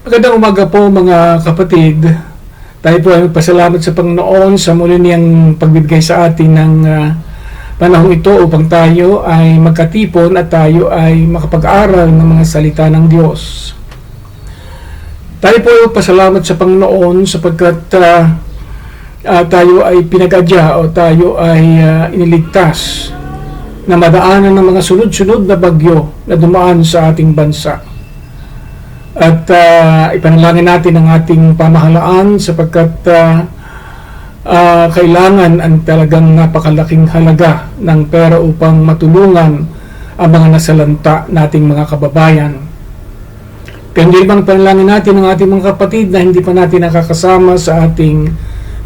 Magandang umaga po mga kapatid. Tayo po ay magpasalamat sa Panginoon sa muli niyang pagbibigay sa atin ng panahong ito upang tayo ay magkatipon at tayo ay makapag-aral ng mga salita ng Diyos. Tayo po ay magpasalamat sa Panginoon sapagkat tayo ay pinag-adya o tayo ay iniligtas na madaanan ng mga sunod-sunod na bagyo na dumaan sa ating bansa. At ipanalangin natin ang ating pamahalaan sapagkat kailangan ang talagang napakalaking halaga ng pera upang matulungan ang mga nasalanta nating mga kababayan. Kaya hindi bang panalangin natin ang ating mga kapatid na hindi pa natin nakakasama sa ating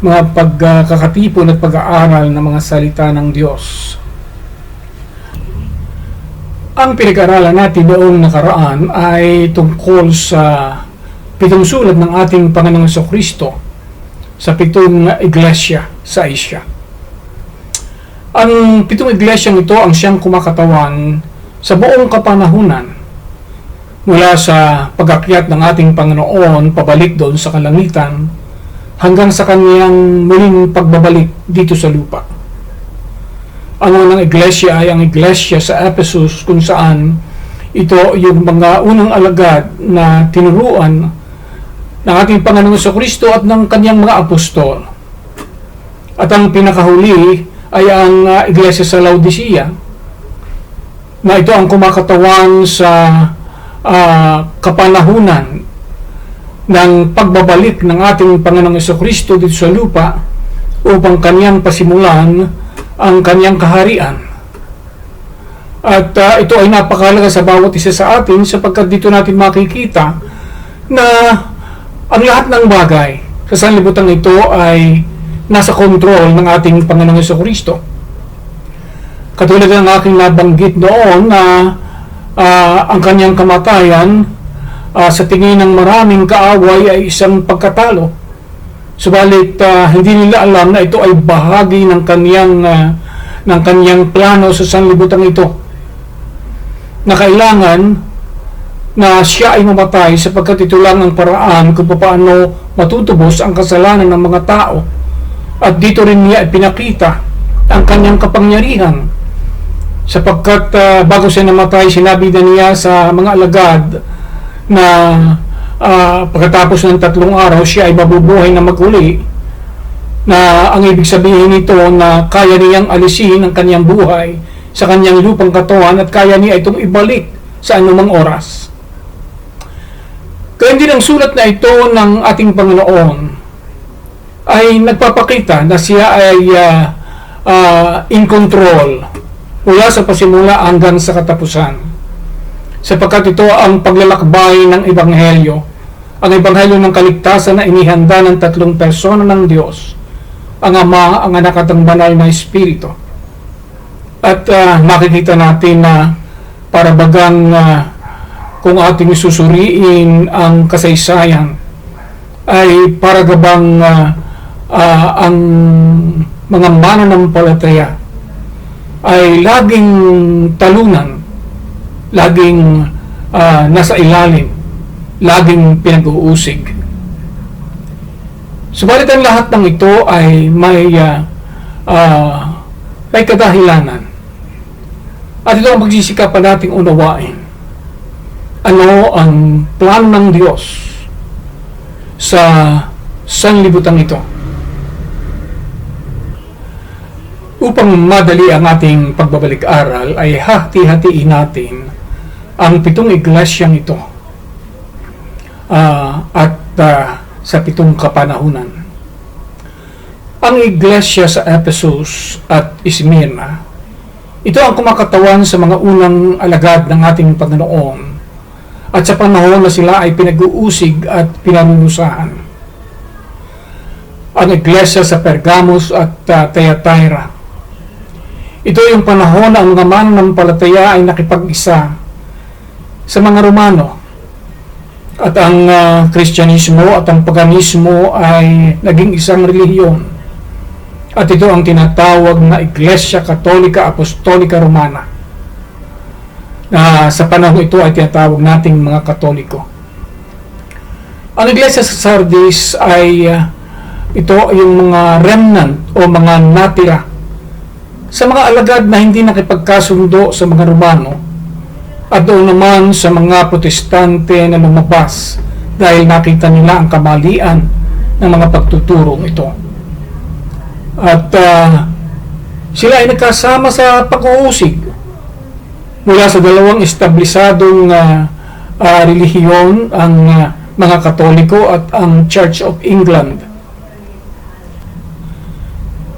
mga pagkakatipon at pag-aaral ng mga salita ng Diyos. Ang pinag-aralan natin noong nakaraan ay tungkol sa 7 sulat ng ating Panginoong Jesucristo sa 7 iglesia sa Asia. Ang 7 iglesyang ito ang siyang kumakatawan sa buong kapanahunan mula sa pag-akyat ng ating Panginoon pabalik doon sa kalangitan hanggang sa kanyang muling pagbabalik dito sa lupa. Ang unang iglesia ay ang iglesia sa Ephesus kung saan ito yung mga unang alagad na tinuruan ng ating Panginoong Jesucristo at ng kanyang mga apostol. At ang pinakahuli ay ang iglesia sa Laodicea na ito ang kumakatawan sa kapanahunan ng pagbabalik ng ating Panginoong Jesucristo dito sa lupa upang kanyang pasimulan ang kanyang kaharian. At ito ay napakahalaga sa bawat isa sa atin sapagkat dito natin makikita na ang lahat ng bagay sa sanlibutan ito ay nasa kontrol ng ating Panginoong Jesucristo. Katulad ng aking nabanggit noon na ang kanyang kamatayan sa tingin ng maraming kaaway ay isang pagkatalo. Subalit hindi nila alam na ito ay bahagi ng kanyang plano sa sanlibutan ito, na kailangan na siya ay mamatay sapagkat ito lang ang paraan kung paano matutubos ang kasalanan ng mga tao. At dito rin niya ipinakita ang kanyang kapangyarihan sapagkat bago siya namatay, sinabi na niya sa mga alagad na pagkatapos ng 3 araw siya ay mabubuhay na maguli, na ang ibig sabihin nito na kaya niyang alisin ang kanyang buhay sa kanyang lupang katawan at kaya niya itong ibalik sa anumang oras. Kaya din ang sulat na ito ng ating Panginoon ay nagpapakita na siya ay in control mula sa pasimula hanggang sa katapusan, sapagkat ito ang paglalakbay ng Ebanghelyo, ang Ebanghelyo ng kaligtasan na inihanda ng 3 persona ng Diyos, ang Ama, ang Anak at ang Banal na Espiritu. At makikita natin na para bagang kung ating susuriin ang kasaysayan ay para gabang ang mga mananampalataya ay laging talunan, laging nasa ilalim, laging pinag-uusig. Subalit ang lahat ng ito ay may kadahilanan. At ito ang pagsisikapan nating unawain. Ano ang plan ng Diyos sa sanlibutan ito? Upang madali ang ating pagbabalik-aral ay hati-hatiin natin ang 7 iglesyang ito at sa 7 kapanahunan. Ang iglesia sa Ephesus at Smyrna, ito ang kumakatawan sa mga unang alagad ng ating Panginoon at sa panahon na sila ay pinag-uusig at pinanunusahan. Ang iglesia sa Pergamos at Thyatira, ito yung panahon na ang mga mananampalataya ay nakipag-isa sa mga Romano at ang Kristyanismo at ang paganismo ay naging isang relihiyon. At ito ang tinatawag na Iglesia Katolika Apostolika Romana, na sa panahon ito ay tinatawag nating mga Katoliko. Ang iglesia sa Sardis ay ito yung mga remnant o mga natira sa mga alagad na hindi nakipagkasundo sa mga Romano at doon naman sa mga Protestante na lumabas dahil nakita nila ang kamalian ng mga pagtuturong ito. At sila ay nagkasama sa pag-uusig mula sa dalawang establisadong relihiyon, ang mga Katoliko at ang Church of England.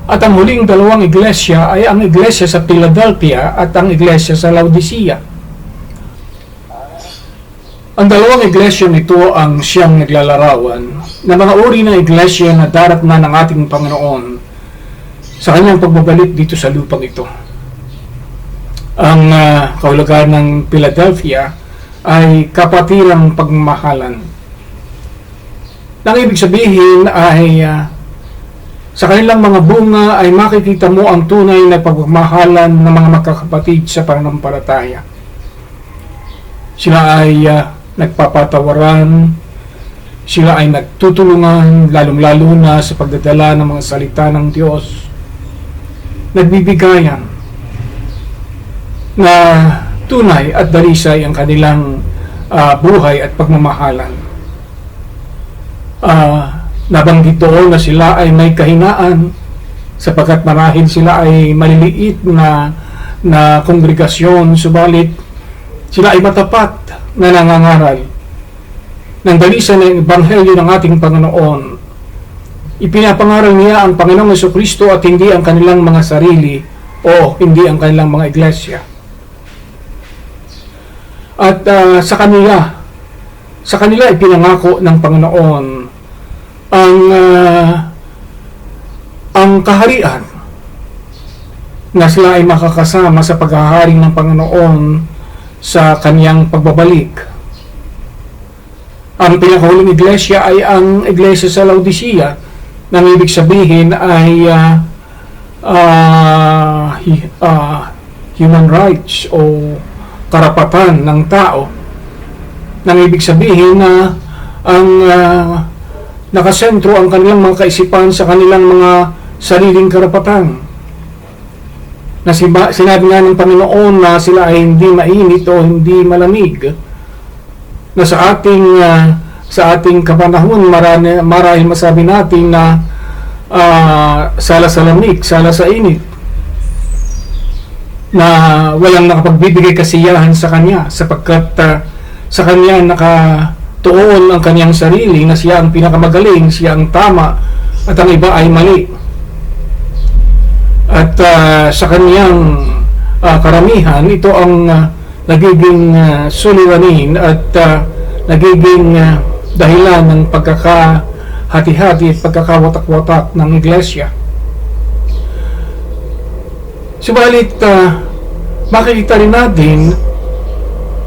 At ang huling dalawang iglesia ay ang iglesia sa Philadelphia at ang iglesia sa Laodicea. Ang dalawang iglesia nito ang siyang naglalarawan na mga uri ng iglesia na darat na ng ating Panginoon sa kanyang pagbabalik dito sa lupang ito. Ang kahulugan ng Philadelphia ay kapatirang pagmamahalan. Ang ibig sabihin ay sa kanilang mga bunga ay makikita mo ang tunay na pagmamahalan ng mga magkakapatid sa pananampalataya. Sila ay nagpapatawaran, sila ay nagtutulungan, lalong-lalo na sa pagdadala ng mga salita ng Diyos. Nagbibigayan na tunay at dalisay ang kanilang buhay at pagmamahalan. Nabanggit doon na sila ay may kahinaan sapagkat marahil sila ay maliliit na kongregasyon, subalit sila ay matapat na nangangaral ng dalisay ng Ebanghelyo ng ating Panginoon. Ipinapangaral niya ang Panginoong Jesucristo at hindi ang kanilang mga sarili o hindi ang kanilang mga iglesia. At sa kanila ipinangako ng Panginoon ang kaharian na sila ay makakasama sa paghahari ng Panginoon sa kaniyang pagbabalik. Ang pinakahuling iglesia ay ang iglesia sa Laodicea, nang ibig sabihin ay human rights o karapatan ng tao. Nang ibig sabihin na ang nakasentro ang kanilang mga kaisipan sa kanilang mga sariling karapatan. Na sinabi nga ng Panginoon na sila ay hindi mainit o hindi malamig. Na sa ating kapanahon marahil masabi natin na sala sa lamig, sala sa init, na walang nakapagbibigay kasiyahan sa kanya sapagkat sa kanya nakatuon ang kanyang sarili na siya ang pinakamagaling, siya ang tama at ang iba ay mali. At sa kanyang karamihan, ito ang nagiging suliranin at nagiging dahilan ng pagkakahati-hati at pagkakawatak-watak ng iglesia. Subalit, makikita rin natin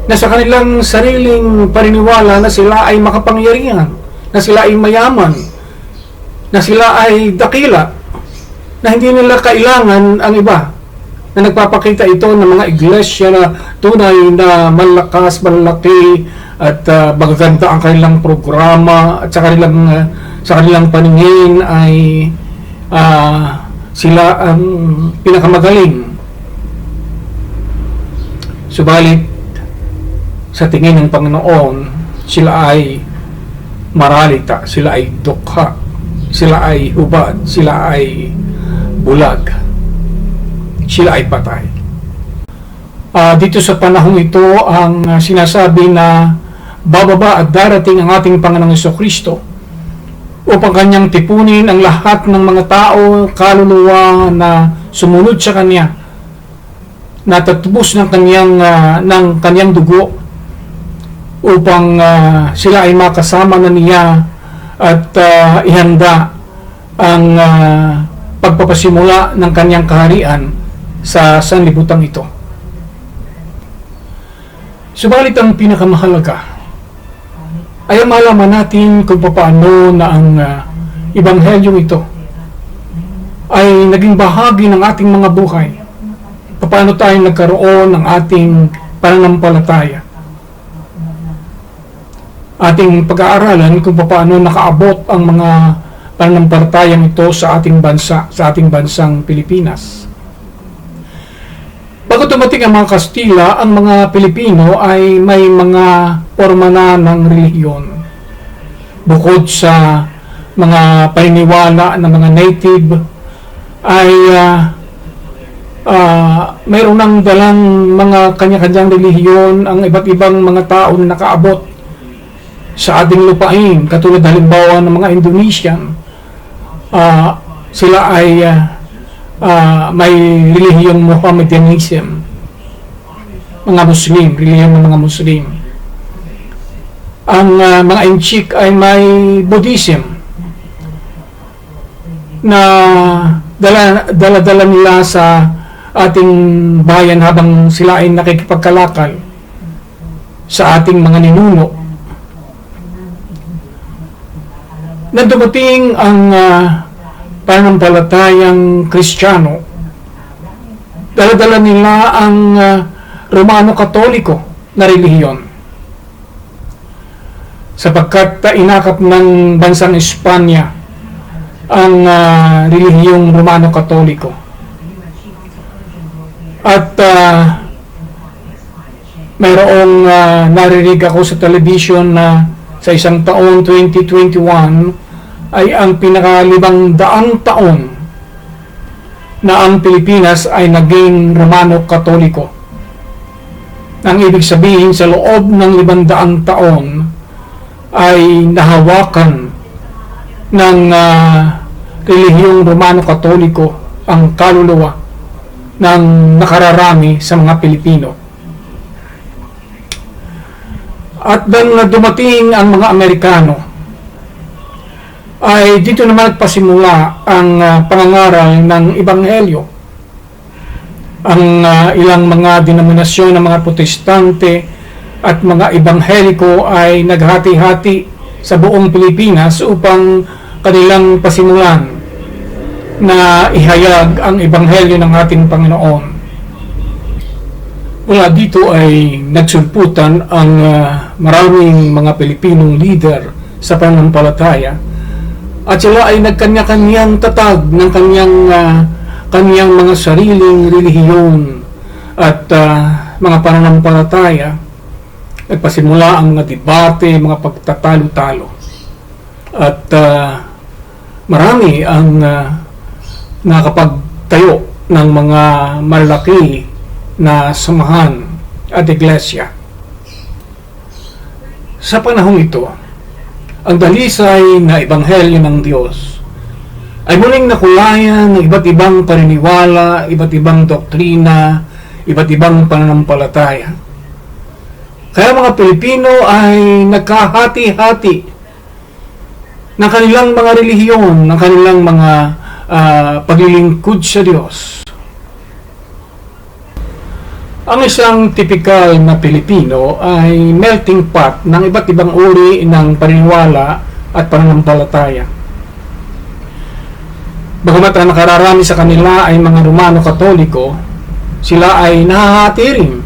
na sa kanilang sariling paniniwala na sila ay makapangyarihan, na sila ay mayaman, na sila ay dakila, na hindi nila kailangan ang iba, na nagpapakita ito ng mga iglesia na tunay na malakas, malaki at magaganda ang kanilang programa at sa kanilang paningin ay sila ang pinakamagaling. Subalit sa tingin ng Panginoon, sila ay maralita, sila ay dukha, sila ay hubad, sila ay bulag, sila ay patay. Dito sa panahong ito, ang sinasabi na bababa at darating ang ating Panginoong Jesucristo upang kanyang tipunin ang lahat ng mga tao, kaluluwa na sumunod sa kanya, na tatubos ng kanyang dugo upang sila ay makasama na niya at ihanda ang pagpapasimula ng kanyang kaharian sa sanlibutan ito. Subalit ang pinakamahalaga ay malaman natin kung paano na ang Ebanghelyong ito ay naging bahagi ng ating mga buhay. Paano tayo nagkaroon ng ating pananampalataya. ating pag-aaralan kung paano nakaabot ang mga pananampalatayang ito sa ating bansa, sa ating bansang Pilipinas. Bago dumating ang mga Kastila, ang mga Pilipino ay may mga forma na ng relihiyon. Bukod sa mga paniniwala ng mga native, ay mayroon ng dalang mga kanya-kanyang relihiyon ang iba't ibang mga tao na nakaabot sa ating lupain. Katulad halimbawa ng mga Indonesian, sila ay may relihiyong Mohammedanism, mga Muslim, relihiyon ng mga Muslim. Ang mga Inchik ay may Buddhism na dala-dala nila sa ating bayan habang sila ay nakikipagkalakal sa ating mga ninuno. Na dumating ang pananampalatayang Kristiyano, dala-dala nila ang Romano-Katoliko na relihiyon, sapagkat inakap ng bansang Espanya ang relihiyong Romano-Katoliko. At mayroong narinig ako sa television na sa isang taon, 2021, ay ang pinaka-500 taon na ang Pilipinas ay naging Romano-Katoliko. Ang ibig sabihin, sa loob ng 500 taon ay nahawakan ng relihiyong Romano-Katoliko ang kaluluwa ng nakararami sa mga Pilipino. At nang dumating ang mga Amerikano, ay dito naman nagpasimula ang pangangaral ng Ebanghelyo. Ang ilang mga denominasyon ng mga Protestante at mga Ebangheliko ay naghati-hati sa buong Pilipinas upang kanilang pasimulan na ihayag ang Ebanghelyo ng ating Panginoon. Mula dito ay nagsulputan ang maraming mga Pilipinong leader sa pananampalataya, at sila ay nagkanya-kanyang tatag ng kanyang mga sariling relihiyon at mga pananampalataya. Nagpasimula ang mga debate, mga pagtatalo-talo. At marami ang nakapagtayo ng mga malaki na samahan at iglesia. Sa panahong ito, ang dalisay na Ebanghelyo ng Diyos ay muling nakulayan ng iba't ibang paniniwala, iba't ibang doktrina, iba't ibang pananampalataya. Kaya mga Pilipino ay nagkahati-hati ng kanilang mga relihiyon, ng kanilang mga paglilingkod sa Diyos. Ang isang tipikal na Pilipino ay melting pot ng iba't ibang uri ng paniniwala at pananampalataya. Bagamat ang nakararami sa kanila ay mga Romano-Katoliko, sila ay nahahati rin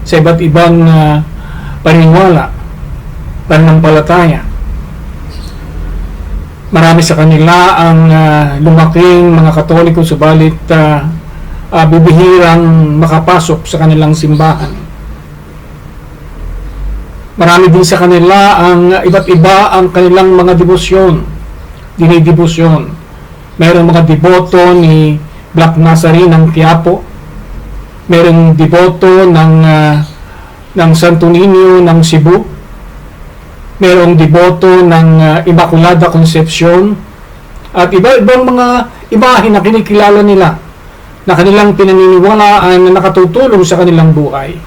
sa iba't ibang paniniwala, pananampalataya. Marami sa kanila ang lumaking mga Katoliko, subalit bibihirang makapasok sa kanilang simbahan. Marami din sa kanila ang iba't iba ang kanilang mga debosyon, dinidebosyon. Mayroong mga deboto ni Black Nazarene ng Quiapo, mayroong deboto ng Santo Niño ng Cebu, mayroong deboto ng Immaculada Concepcion, at iba-ibang mga imahe na kinikilala nila na kanilang pinaniniwalaan na nakatutulong sa kanilang buhay.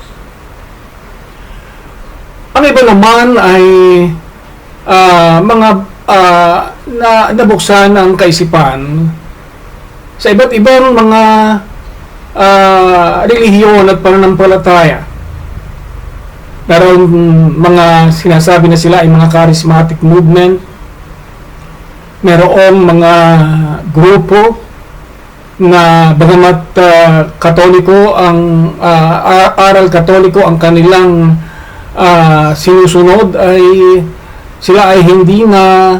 Ang iba naman ay mga nabuksan ang kaisipan sa iba't ibang mga relihiyon at pananampalataya. Meron mga sinasabi na sila ay mga charismatic movement. Merong mga grupo na bagamat Katoliko ang aral Katoliko ang kanilang sinusunod ay sila ay hindi na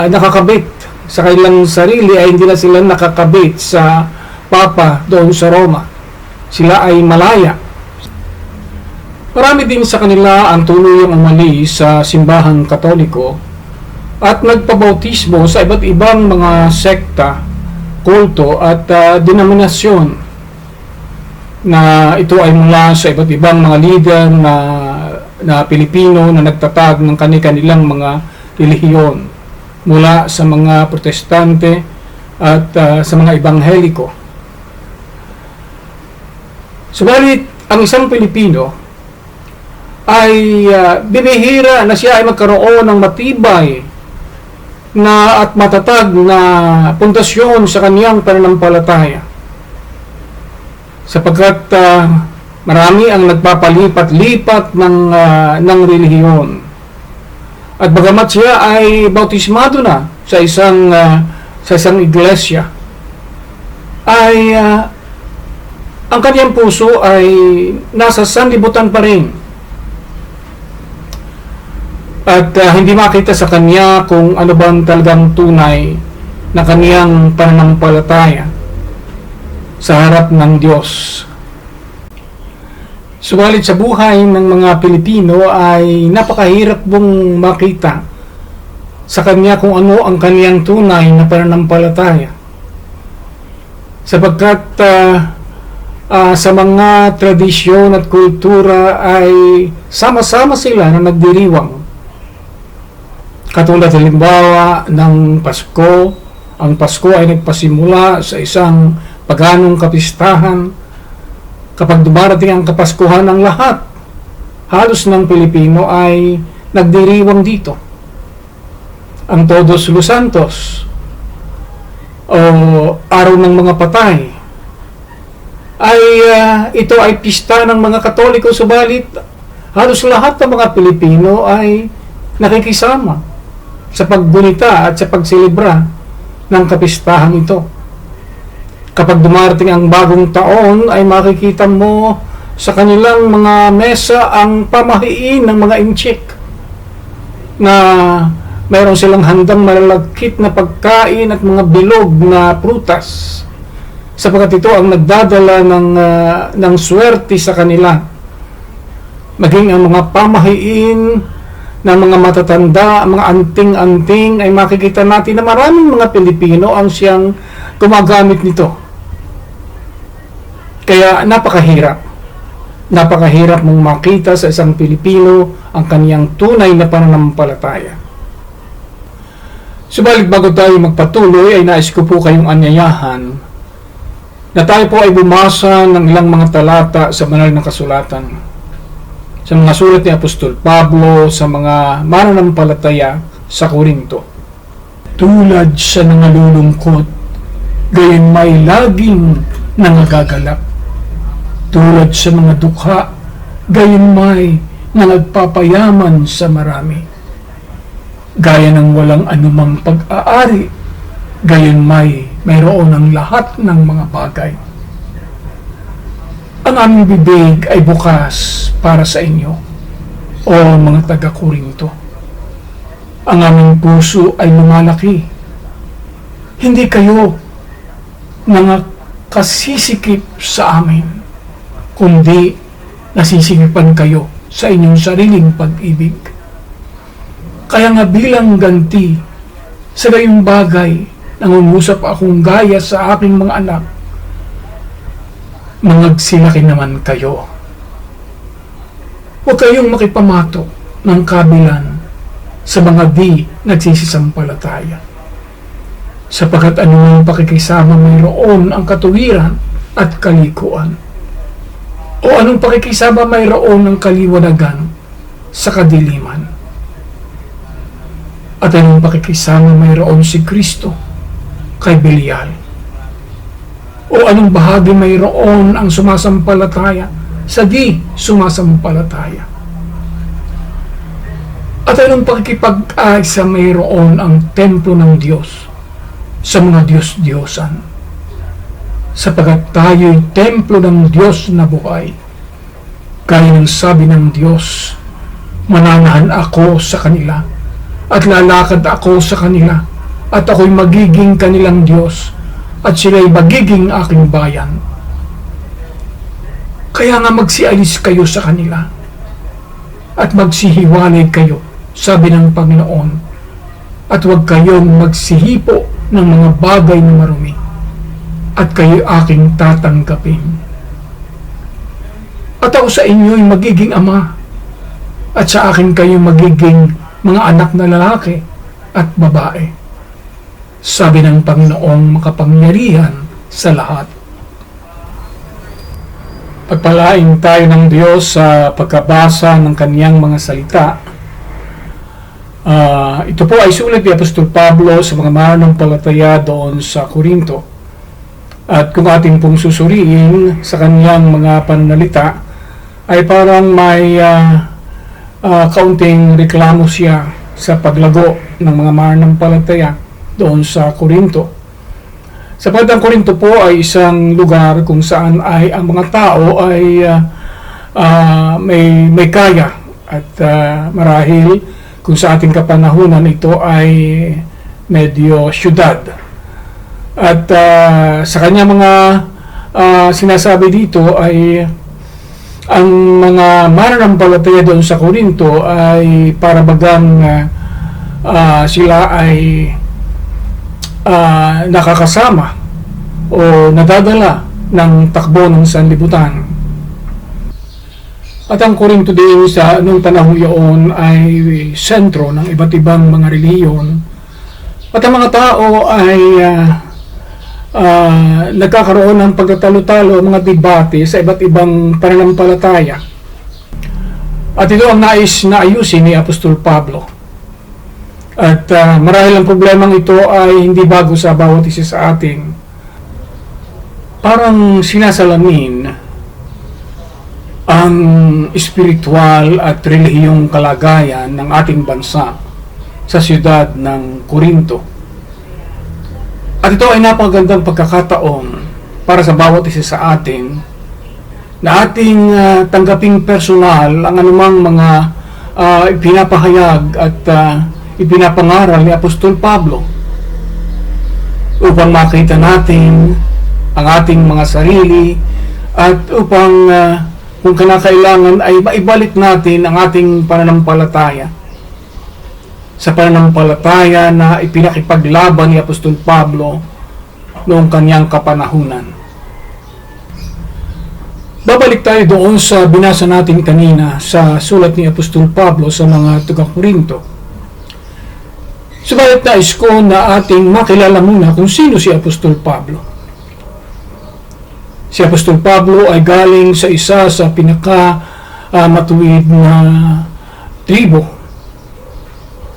nakakabit sa kanilang sarili, ay hindi na sila nakakabit sa Papa doon sa Roma. Sila ay malaya. Marami din sa kanila ang tuluyang umalis sa simbahang Katoliko at nagpabautismo sa iba't ibang mga sekta, kulto at denominasyon, na ito ay mula sa iba't ibang mga lider na Pilipino na nagtatag ng kanilang mga relihiyon, mula sa mga Protestante at sa mga Ebangheliko. Subalit, ang isang Pilipino ay bibihira na siya ay magkaroon ng matibay na at matatag na pundasyon sa kaniyang pananampalataya, sapagkat marami ang nagpapalipat-lipat ng relihiyon. At bagamat siya ay bautismado na sa isang iglesia, ay ang kaniyang puso ay nasa sanlibutan pa rin. At hindi makita sa kanya kung ano bang talagang tunay na kaniyang pananampalataya sa harap ng Diyos. Subalit sa buhay ng mga Pilipino ay napakahirap mong makita sa kanya kung ano ang kaniyang tunay na pananampalataya, sapagkat sa mga tradisyon at kultura ay sama-sama sila na nagdiriwang. Katulad halimbawa ng Pasko, ang Pasko ay nagpasimula sa isang paganong kapistahan. Kapag dumarating ang Kapaskuhan, ng lahat, halos ng Pilipino ay nagdiriwang dito. Ang Todos los Santos o Araw ng mga Patay ay ito ay pista ng mga Katoliko, subalit halos lahat ng mga Pilipino ay nakikisama sa paggunita at sa pagselebra ng kapistahan ito. Kapag dumarating ang bagong taon, ay makikita mo sa kanilang mga mesa ang pamahiin ng mga inchik, na mayroon silang handang malalagkit na pagkain at mga bilog na prutas, sapagkat ito ang nagdadala ng swerte sa kanila. Maging ang mga pamahiin ng mga matatanda, mga anting-anting, ay makikita natin na maraming mga Pilipino ang siyang gumagamit nito. Kaya napakahirap mong makita sa isang Pilipino ang kaniyang tunay na pananampalataya. Subalit bago tayo magpatuloy, ay nais ko po kayong anyayahan na tayo po ay bumasa ng ilang mga talata sa banal na kasulatan, sa mga sulat ni Apostol Pablo sa mga mananampalataya sa Korinto. Tulad sa nangalulungkot, gayon may laging nangagagalak. Tulad sa mga dukha, gayon may nagpapayaman sa marami. Gaya ng walang anumang pag-aari, gayon mayroon ang lahat ng mga bagay. Ang aming bibig ay bukas para sa inyo, o mga taga-Korinto. Ang aming puso ay lumalaki. Hindi kayo kasisikim sa amin, kundi nasisikipan kayo sa inyong sariling pag-ibig. Kaya nga bilang ganti sa gayong bagay, nangungusap akong gaya sa aking mga anak, mangagsilaki naman kayo. Huwag kayong makipamato ng kabilan sa mga di nagsisisampalataya, sapagkat anumang pakikisama mayroon ang katuwiran at kalikuan, o anong pakikisama mayroon ang kaliwanagan sa kadiliman, at anong pakikisama mayroon si Kristo kay Belial, o anong bahagi mayroon ang sumasampalataya sa di sumasampalataya, at anong pakikipag-aysa mayroon ang templo ng Diyos sa mga Diyos-Diyosan, sapagkat tayo'y templo ng Diyos na buhay, Gaya ng sabi ng Diyos, mananahan ako sa kanila at lalakad ako sa kanila at ako'y magiging kanilang Diyos at sila'y magiging aking bayan. Kaya nga magsialis kayo sa kanila at magsihiwalay kayo, sabi ng Panginoon, at huwag kayong magsihipo ng mga bagay na marumi at kayo aking tatanggapin. At ako sa inyo'y magiging ama at sa akin kayo magiging mga anak na lalaki at babae, sabi ng Panginoong makapangyarihan sa lahat. Pagpalain tayo ng Diyos sa pagkabasa ng kaniyang mga salita. Ito po ay sulat ni Apostol Pablo sa mga mananampalataya doon sa Korinto. At kung ating pong susuriin sa kaniyang mga pananalita, ay parang may kaunting reklamo siya sa paglago ng mga mananampalataya doon sa Korinto. Sapagkat ang Korinto po ay isang lugar kung saan ay ang mga tao ay may kaya at marahil kung sa ating kapanahunan ito ay medyo syudad. At sa kanya mga sinasabi dito ay ang mga mananampalataya doon sa Korinto ay para bagang sila ay nakakasama o nadadala ng takbo ng sanlibutan. At ang Korinto din sa noong panahon iyon ay sentro ng iba't ibang mga relihiyon. At ang mga tao ay nagkakaroon ng pagtatalo-talo, mga debate sa iba't ibang pananampalataya. At ito ang nais na ayusin ni Apostol Pablo. At marahil ang problemang ito ay hindi bago sa bawat isa sa atin. Parang sinasalamin ang espiritual at relihiyong kalagayan ng ating bansa sa siyudad ng Korinto. At ito ay napakagandang pagkakataon para sa bawat isa sa atin na ating tanggaping personal ang anumang mga ipinapahayag at ipinapangaral ni Apostol Pablo upang makita natin ang ating mga sarili at upang kung kinakailangan ay maibalik natin ang ating pananampalataya sa pananampalataya na ipinakipaglaban ni Apostol Pablo noong kanyang kapanahunan. Babalik tayo doon sa binasa natin kanina sa sulat ni Apostol Pablo sa mga taga-Korinto. Subalit nais ko na ating makilala muna kung sino si Apostol Pablo. Si Apostol Pablo ay galing sa isa sa matuwid na tribo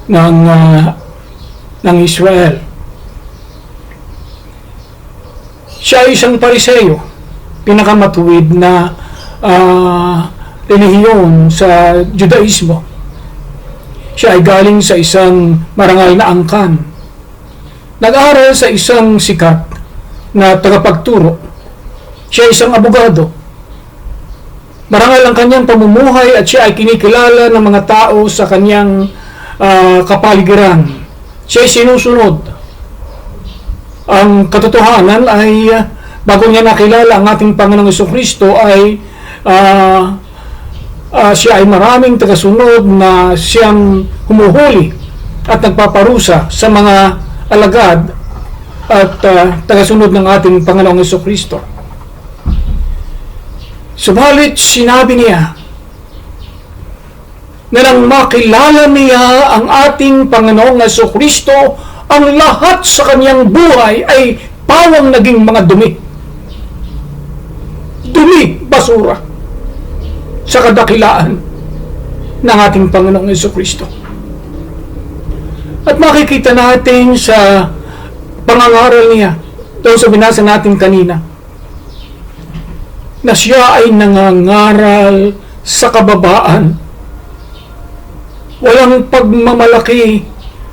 ng Israel. Siya ay isang Pariseo, pinakamatuwid na relihiyon sa Judaismo. Siya ay galing sa isang marangal na angkan. Nag-aral sa isang sikat na tagapagturo. Siya ay isang abogado. Marangal ang kanyang pamumuhay at siya ay kinikilala ng mga tao sa kanyang kapaligiran. Siya ay sinusunod. Ang katotohanan ay bago niya nakilala ang ating Panginoong Jesucristo ay siya ay maraming tagasunod na siyang humuhuli at nagpaparusa sa mga alagad at tagasunod ng ating Panginoong Jesucristo. Subalit sinabi niya na nang makilala niya ang ating Panginoong Jesucristo, ang lahat sa kanyang buhay ay pawang naging mga dumi. Dumi, basura sa kadakilaan ng ating Panginoong Jesucristo. At makikita natin sa pangangaral niya doon sa binasa natin kanina na siya ay nangangaral sa kababaan. Walang pagmamalaki,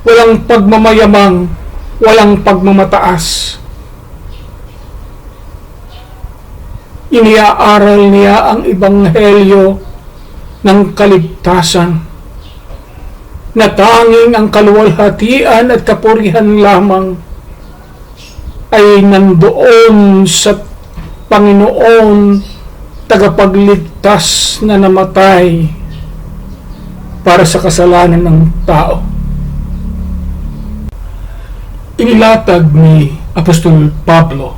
walang pagmamayamang, walang pagmamataas. iniaaral niya ang ebanghelyo ng kaligtasan, na tanging ang kaluwalhatian at kapurihan lamang ay nandoon sa Panginoon tagapagligtas na namatay para sa kasalanan ng tao. Inilatag ni Apostol Pablo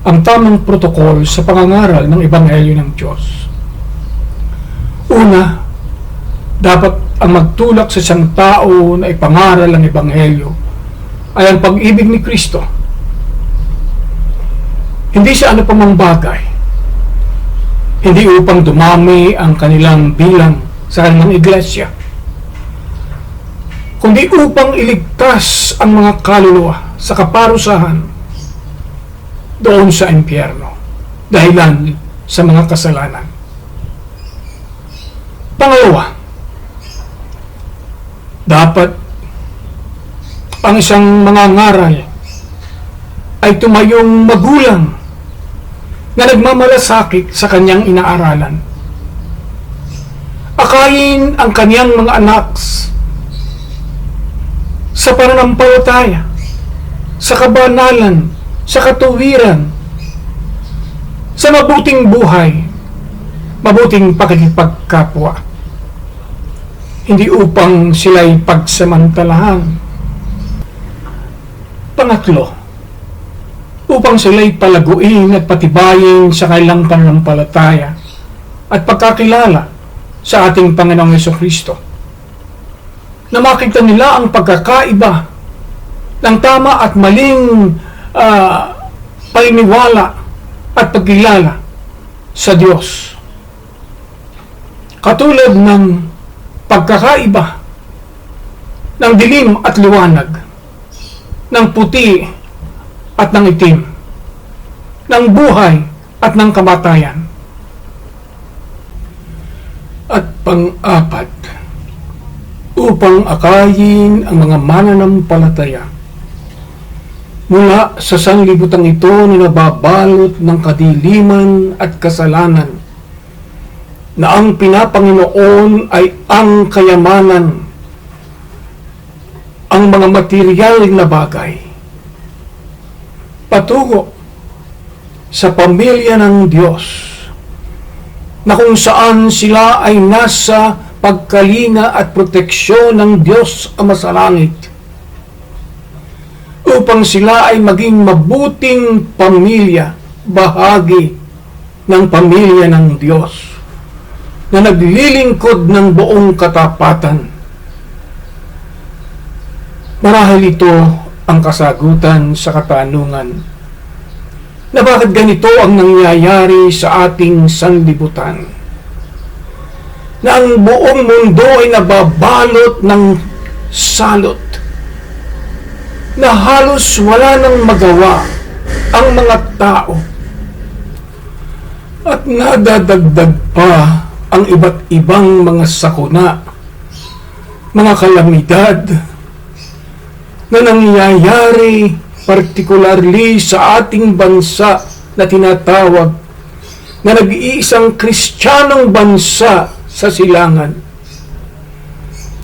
ang tamang protokol sa pangangaral ng ebanghelyo ng Diyos. Una, dapat ang magtulak sa isang tao na ipangaral ang ebanghelyo ay ang pag-ibig ni Kristo. Hindi sa ano pa mang bagay, hindi upang dumami ang kanilang bilang sa kanilang iglesia, kundi upang iligtas ang mga kaluluwa sa kaparusahan doon sa impyerno dahilan sa mga kasalanan. Pangalawa, dapat ang isang mangangaral ay tumayong magulang na nagmamalasakit sa kanyang inaaralan. Akayin ang kanyang mga anak sa pananampalataya, sa kabanalan, sa katuwiran, sa mabuting buhay, mabuting pakikipagkapwa, hindi upang sila'y pagsamantalahan. Pangatlo, upang sila'y palaguin at patibayin sa kanilang pananampalataya at pagkakilala sa ating Panginoong Jesucristo, na makita nila ang pagkakaiba ng tama at maling paniniwala at pagkilala sa Diyos. Katulad ng pagkakaiba ng dilim at liwanag, ng puti at ng itim, ng buhay at ng kamatayan. At pang-apat, upang akayin ang mga mananampalataya mula sa sanlibutan ito na nababalot ng kadiliman at kasalanan, na ang pinapanginoon ay ang kayamanan, ang mga material na bagay, patungo sa pamilya ng Diyos, na kung saan sila ay nasa pagkalinga at proteksyon ng Diyos Ama sa langit, upang sila ay maging mabuting pamilya, bahagi ng pamilya ng Diyos, na naglilingkod ng buong katapatan. Marahil ito ang kasagutan sa katanungan na bakit ganito ang nangyayari sa ating sanlibutan, na ang buong mundo ay nababalot ng salot, na halos wala nang magawa ang mga tao, at nadadagdag pa ang iba't ibang mga sakuna, mga kalamidad na nangyayari particularly sa ating bansa na tinatawag na nag-iisang Kristiyanong bansa sa silangan.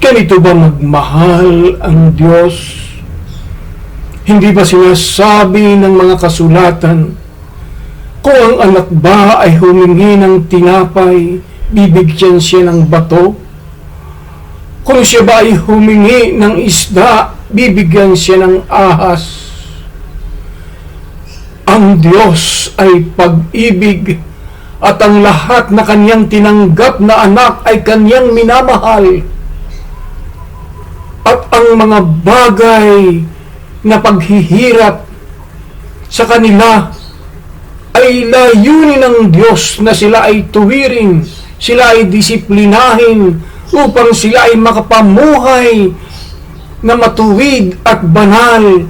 Ganito ba magmahal ang Diyos? Hindi ba sinasabi ng mga kasulatan, kung ang anak ba ay humingi ng tinapay, bibigyan siya ng bato? Kung siya ba ay humingi ng isda, bibigyan siya ng ahas? Ang Diyos ay pag-ibig, at ang lahat na kanyang tinanggap na anak ay kanyang minamahal. At ang mga bagay na paghihirap sa kanila ay layunin ng Diyos na sila ay tuwirin, sila ay disiplinahin, upang sila ay makapamuhay na matuwid at banal,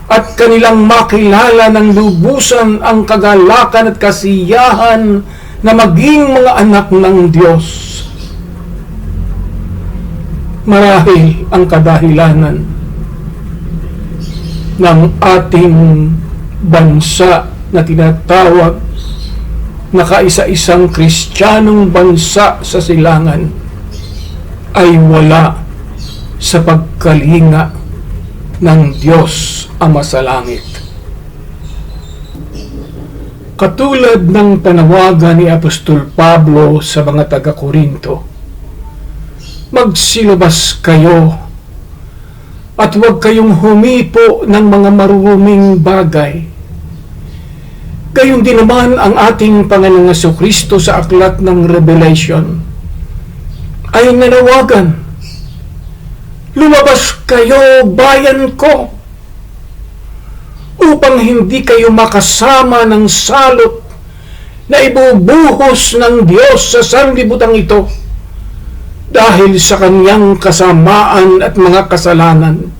at kanilang makilala ng lubusan ang kagalakan at kasiyahan na maging mga anak ng Diyos. Marahil ang kadahilanan ng ating bansa na tinatawag na kaisa-isang Kristiyanong bansa sa silangan ay wala sa pagkalinga ng Diyos Ama sa langit. Katulad ng panawagan ni Apostol Pablo sa mga taga-Korinto, magsilabas kayo at huwag kayong humipo ng mga maruruming bagay. Gayon din naman ang ating Panginoong Jesucristo sa aklat ng Revelation ay nanawagan, lumabas kayo, bayan ko, upang hindi kayo makasama ng salot na ibubuhos ng Diyos sa sanlibutan ito dahil sa kanyang kasamaan at mga kasalanan.